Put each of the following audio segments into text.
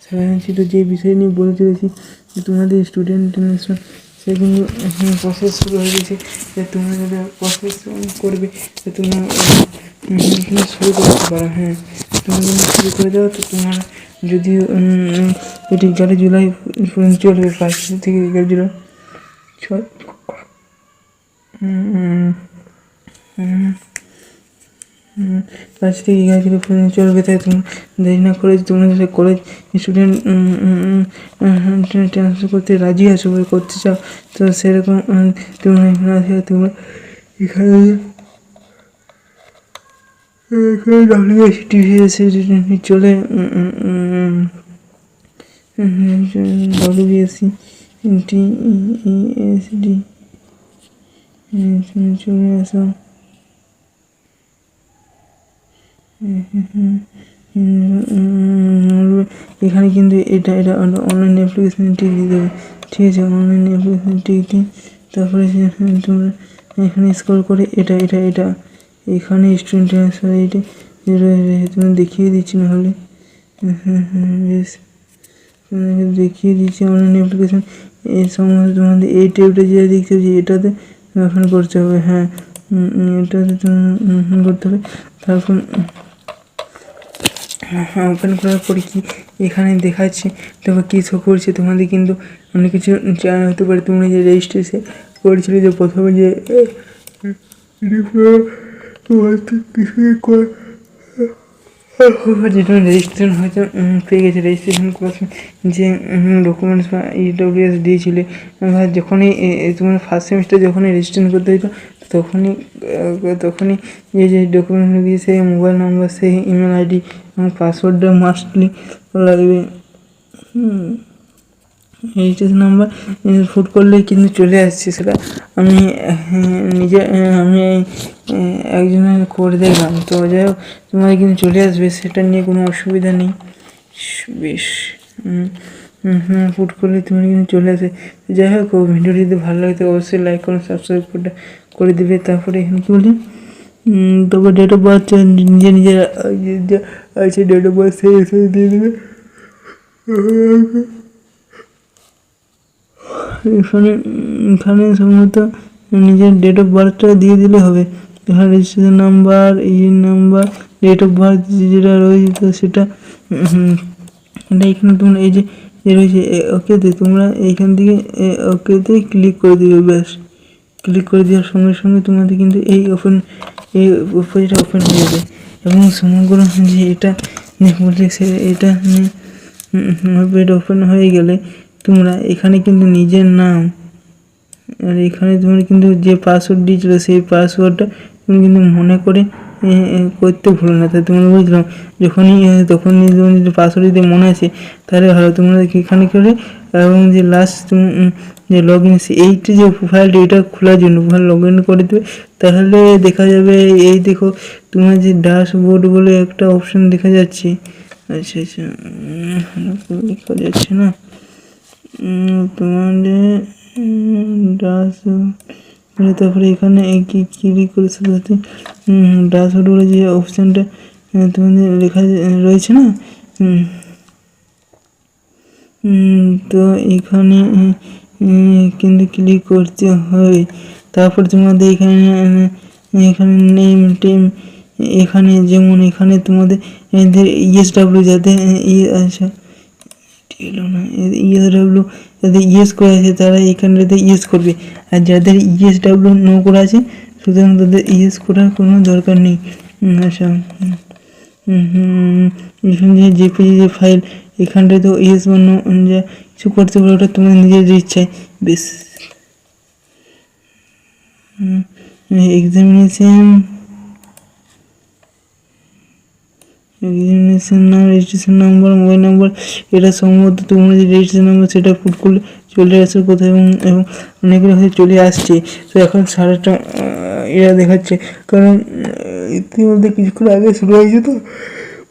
সাধারণত যে বিষয় নিয়ে বলে চলেছি যে তোমাদের স্টুডেন্ট ইন্টারন্যাশনাল সে কিন্তু প্রসেস শুরু হয়ে গেছে, যে তোমরা যারা প্রসেস করবে তো তোমরা শুরু করতে পারো। হ্যাঁ, তোমরা যদি শুরু করে দাও তো তোমার যদি এটি 11 জুলাই পর্যন্ত চলবে, 5 থেকে 11 জুলাই 5 থেকে 11 জুলাই পর্যন্ত চলবে। তাই তোমরা দেরি না করে তোমরা যদি কলেজ স্টুডেন্ট ট্রান্সফার করতে রাজি আছো বা করতে চাও, তো সেরকম তোমরা এখানে আসে, তোমরা এখানে WSTVS চলে WBSC TESD চলে আসো। এখানে কিন্তু এটা অনলাইন অ্যাপ্লিকেশনটি দিতে হবে, ঠিক আছে? অনলাইন অ্যাপ্লিকেশনটি দিই, তারপরে তোমরা এখানে স্ক্রল করে এটা এখানে স্টুডেন্ট ট্রান্সফার এইটা তুমি দেখিয়ে দিচ্ছি, নাহলে বেশ দেখিয়ে দিচ্ছি। অনলাইন অ্যাপ্লিকেশন এই সমস্ত তোমাদের এই টাইপটা যেটা দেখতে যে এটাতে ওপেন করতে হবে। হ্যাঁ, এটাতে তুমি করতে হবে। তারপর ওপেন করার পরে কি এখানে দেখাচ্ছে তারপর কী শো করছে তোমাদের, কিন্তু অনেক কিছু জানা হতে পারে। তোমরা যে রেজিস্ট্রেশন করেছিলে, যে প্রথমে যে যেটা রেজিস্ট্রেশন হয়তো পেয়ে গেছে, রেজিস্ট্রেশন করার যে ডকুমেন্টস বা EWS দিয়েছিলে, যখনই তোমার ফার্স্ট সেমিস্টার যখনই রেজিস্ট্রেশন করতে হতো তখনই যে ডকুমেন্টগুলো দিয়ে সেই মোবাইল নাম্বার, সেই ইমেল আইডি এবং পাসওয়ার্ডটা মাস্টলি লাগবে। রেজিস্ট্রেশন নাম্বার ফুট করলে কিন্তু চলে আসছে, সেটা আমি নিজে একজনের করে দেখলাম। তো যাই হোক, তোমাদের কিন্তু চলে আসবে, সেটা নিয়ে কোনো অসুবিধা নেই। বেশ ফুট করলে তোমার কিন্তু চলে আসে। যাই হোক, ভিডিওটি যদি ভালো লাগে তো অবশ্যই লাইক করুন, সাবস্ক্রাইব করে দেবে। তারপরে এখানে কী বলি, তারপর ডেট অফ বার্থ নিজের আছে, ডেট অফ বার্থ সেই দিয়ে দেবে। এখানে সম্ভবত নিজের ডেট অফ বার্থটা দিয়ে দিলে হবে। এখানে registration number, number, date of birth যেটা রয়েছে তো সেটা এটা এখানে তোমরা এই যে রয়েছে ওকেতে, তোমরা এইখান থেকে ওকেতে ক্লিক করে দিবে। ব্যাস, ক্লিক করে দেওয়ার সঙ্গে সঙ্গে তোমাদের কিন্তু এই পেজটা ওপেন হয়ে যাবে। এবং সমগ্র যে এটা বলছে সে এটা পেজ ওপেন হয়ে গেলে তোমরা এখানে কিন্তু নিজের নাম আর এখানে তোমার কিন্তু যে পাসওয়ার্ড দিয়েছিল সেই পাসওয়ার্ডটা তুমি কিন্তু মনে করে করতে ভুলো না। তাই তোমরা বুঝলাম, তখনই তোমার যদি পাসওয়ার্ড যদি মনে আছে তাহলে ভালো। তোমরা এখানে করে এবং যে লাস্ট তুমি যে লগ ইন এইটা যে প্রোফাইলটা এটা খোলার জন্য প্রোফাইল লগ ইন করে দেবে, তাহলে দেখা যাবে এই দেখো তোমার যে ড্যাশবোর্ড বলে একটা অপশন দেখা যাচ্ছে। আচ্ছা দেখা যাচ্ছে না তোমাদের তারপরে এখানে ক্লিক করে সাথে সাথে ড্যাশবোর্ড বলে যে অপশানটা তোমাদের লেখা রয়েছে না, তো এখানে কিন্তু ক্লিক করতে হয়। তারপর তোমাদের এখানে নেম টেম, এখানে যেমন এখানে তোমাদের এদের ESW যাতে আচ্ছা এলো না, ESW যাদের ইয়েস করে আছে তারা এখানটাতে ইয়েস করবে, আর যাদের ESW নো করা আছে সুতরাং তাদের ইয়েস করার কোনো দরকার নেই। আচ্ছা এখানে যে পেজে যে ফাইল এখানটায় তো ইয়েস বা নো যা কিছু করতে পারো, ওটা তোমার নিজের ইচ্ছায়। বেশ, এক্সামিনেশন নাম, রেজিস্ট্রেশন নাম্বার, মোবাইল নাম্বার, এটা সম্ভবত তোমরা যে রেজিস্ট্রেশন নাম্বার সেটা পুট করলে চলে আসে কোথায়, এবং অনেকগুলো হয়ে চলে আসছে। তো এখন 8:30 এরা দেখাচ্ছে, কারণ ইতিমধ্যে কিছুক্ষণ আগে শুরু হয়েছে তো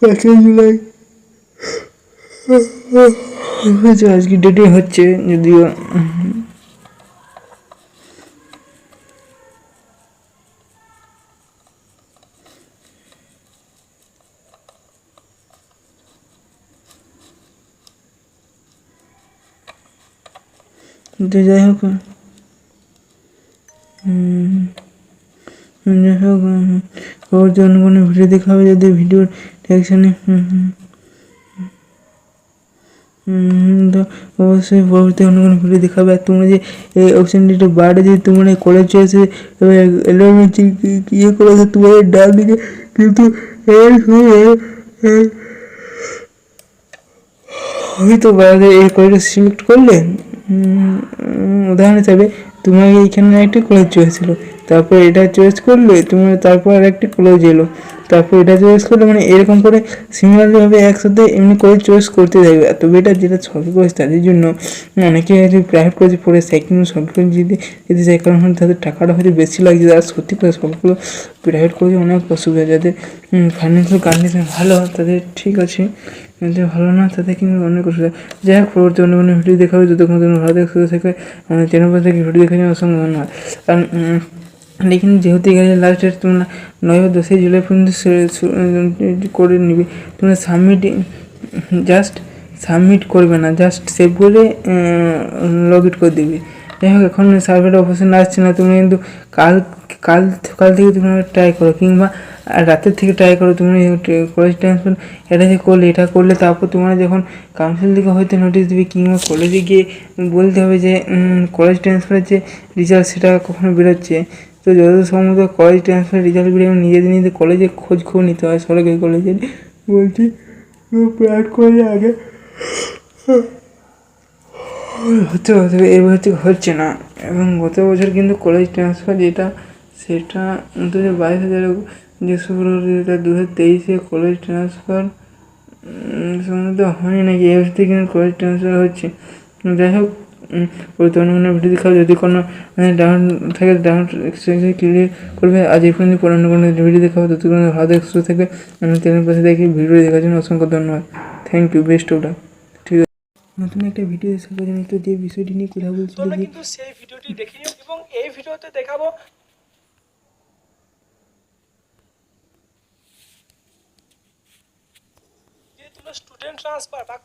5 জুলাই আজকে ডেটে হচ্ছে যদিও। তো যাই হোক যাই হোক পরবর্তী অন্য কোনো ভিডিও দেখা হবে যদি ভিডিওর রিয়াকশানে তো অবশ্যই পরবর্তী অন্য কোনো ভিডিও দেখাবে। আর তোমরা যে এই অপশানটি একটু বাড়ে যদি তোমরা কলেজ চয়েছে এলিমেন্ট ইয়ে করেছে তোমাদের ডান দিকে কিন্তু হয়তো বাইরে এই কলেজটা সিলেক্ট করলে উদাহরণ হিসাবে তোমাকে এইখানে একটি কলেজ চয়েস ছিল, তারপর এটা চয়েস করলে তোমার তারপর আর একটি কলেজ এলো, তারপর এটা চয়েস করলে মানে এরকম করে সিমিলারলিভাবে একসাথে এমনি করে চয়েস করতে থাকবে। তবে এটা যেটা সরকারি কলেজ তাদের জন্য অনেকে হয়তো প্রাইভেট কলেজে পড়েছে কিন্তু সরকারি কলেজ যদি যেতে চায় কারণ তাদের টাকাটা হয়তো বেশি লাগছে। আর সত্যি করে সবগুলো প্রাইভেট কলেজে অনেক অসুবিধা, যাদের ফাইন্যান্সিয়াল কন্ডিশন ভালো তাদের ঠিক আছে, যাদের ভালো না তাদের কিন্তু অনেক অসুবিধা। যাই হোক পরবর্তী অন্য কোনো ভিডিও দেখা হবে, যতক্ষণ তোমরা ভালো সুস্থ থেকে আমাদের চ্যানেল থেকে ভিডিও দেখার জন্য অসংখ্য ধন্যবাদ। আর লেকিন যেহেতু এখানে লাস্ট ডেট তোমরা 9 ও 10 জুলাই পর্যন্ত করে নিবে, তোমরা জাস্ট সাবমিট করবে না, জাস্ট সেভ করে লগ ইন করে দেবে। যাই হোক এখন সার্ভারটা অপশন আসছে না, তুমি কিন্তু কাল কাল সকাল থেকে তোমরা ট্রাই করো কিংবা রাতের থেকে ট্রাই করো। তুমি কলেজ ট্রান্সফার এটা যে করলে এটা করলে তারপর তোমরা যখন কাউন্সিল থেকে হয়তো নোটিশ দেবে কিংবা কলেজে গিয়ে বলতে হবে যে কলেজ ট্রান্সফারের যে রেজাল্ট সেটা কখনো বেরোচ্ছে। তো যতদূর সম্ভব কলেজ ট্রান্সফার রেজাল্ট বেরিয়ে নিজেদের কলেজে খোঁজ নিতে হয়, সরকারি কলেজে বলছি প্রাইভেট কলেজে আগে হতে এবার হচ্ছে না। এবং গত বছর কিন্তু কলেজ ট্রান্সফার যেটা সেটা 22,000 যে যেটা 2023 কলেজ ট্রান্সফার সম্ভবত হয় নাকি এই বছর কিন্তু কলেজ ট্রান্সফার হচ্ছে। যাই হোক অন্য ভিডিও দেখাও, যদি কোনো ডাউন থাকে ডাউন ক্লিয়ার করবে। আজ এই পর্যন্ত অন্য কোনো ভিডিও দেখাবো, ততক্ষণ ভালো সুস্থ থাকবে। আমি চ্যানেল পাশে দেখি ভিডিও দেখার জন্য অসংখ্য ধন্যবাদ। Thank you, best of luck. ঠিক আছে, নতুন একটা ভিডিও দেখার জন্য তো যে বিষয়টি নিয়ে কথা বলছিল তোমরা যে কিন্তু সেই ভিডিওটি দেখে নিও এবং এই ভিডিওতে দেখাবো যে তোমরা স্টুডেন্ট ট্রান্সফার বা